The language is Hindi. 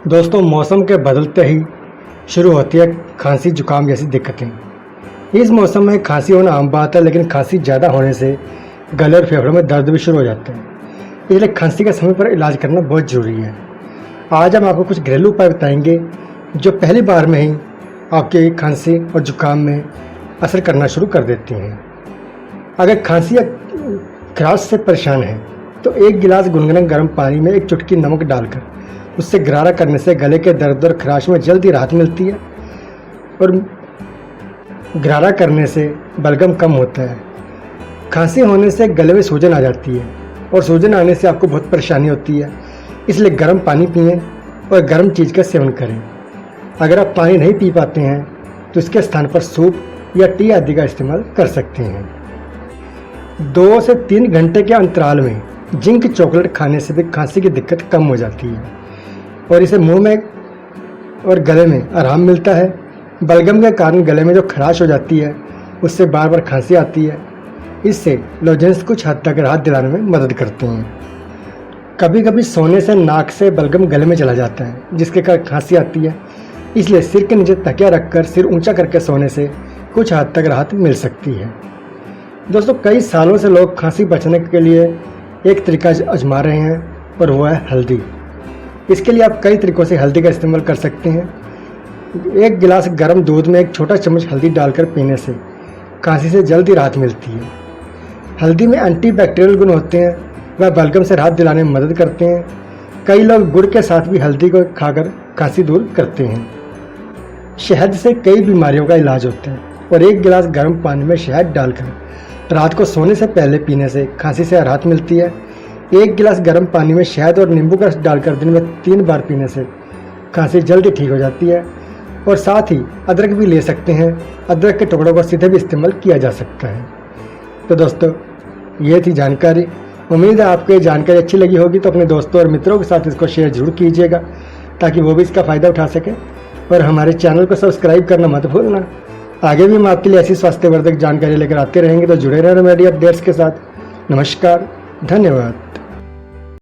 दोस्तों, मौसम के बदलते ही शुरू होती है खांसी जुकाम जैसी दिक्कतें। इस मौसम में खांसी होना आम बात है, लेकिन खांसी ज़्यादा होने से गले और फेफड़ों में दर्द भी शुरू हो जाते हैं। इसलिए खांसी का समय पर इलाज करना बहुत ज़रूरी है। आज हम आपको कुछ घरेलू उपाय बताएंगे जो पहली बार में ही आपके खांसी और जुकाम में असर करना शुरू कर देती हैं। अगर खांसी या खराश से परेशान है तो एक गिलास गुनगुना गर्म पानी में एक चुटकी नमक डालकर उससे गरारा करने से गले के दर्द और खराश में जल्दी राहत मिलती है और गरारा करने से बलगम कम होता है। खांसी होने से गले में सूजन आ जाती है और सूजन आने से आपको बहुत परेशानी होती है, इसलिए गर्म पानी पिएं और गर्म चीज़ का सेवन करें। अगर आप पानी नहीं पी पाते हैं तो इसके स्थान पर सूप या टी आदि का इस्तेमाल कर सकते हैं। 2 से 3 घंटे के अंतराल में जिंक चॉकलेट खाने से भी खांसी की दिक्कत कम हो जाती है और इसे मुंह में और गले में आराम मिलता है। बलगम के कारण गले में जो खराश हो जाती है उससे बार बार खांसी आती है। इससे लोजेंस कुछ हद तक राहत दिलाने में मदद करते हैं। कभी कभी सोने से नाक से बलगम गले में चला जाता है जिसके कारण खांसी आती है, इसलिए सिर के नीचे तकिया रखकर सिर ऊंचा करके सोने से कुछ हद तक राहत मिल सकती है। दोस्तों, कई सालों से लोग खांसी बचने के लिए एक तरीका आजमा रहे हैं और वो है हल्दी। इसके लिए आप कई तरीकों से हल्दी का इस्तेमाल कर सकते हैं। 1 गिलास गर्म दूध में 1 छोटा चम्मच हल्दी डालकर पीने से खांसी से जल्दी राहत मिलती है। हल्दी में एंटीबैक्टीरियल गुण होते हैं, वह बलगम से राहत दिलाने में मदद करते हैं। कई लोग गुड़ के साथ भी हल्दी को खाकर खांसी दूर करते हैं। शहद से कई बीमारियों का इलाज होता है और 1 गिलास गर्म पानी में शहद डालकर रात को सोने से पहले पीने से खांसी से राहत मिलती है। 1 गिलास गर्म पानी में शहद और नींबू का रस डालकर दिन में 3 बार पीने से खांसी जल्दी ठीक हो जाती है। और साथ ही अदरक भी ले सकते हैं। अदरक के टुकड़ों को सीधे भी इस्तेमाल किया जा सकता है। तो दोस्तों, ये थी जानकारी। उम्मीद है आपको ये जानकारी अच्छी लगी होगी, तो अपने दोस्तों और मित्रों के साथ इसको शेयर जरूर कीजिएगा ताकि वो भी इसका फ़ायदा उठा सकें। और हमारे चैनल को सब्सक्राइब करना मत भूलना। आगे भी हम आपके लिए ऐसी स्वास्थ्यवर्धक जानकारी लेकर आते रहेंगे, तो जुड़े रहें मेडी अपडेट्स के साथ। नमस्कार, धन्यवाद।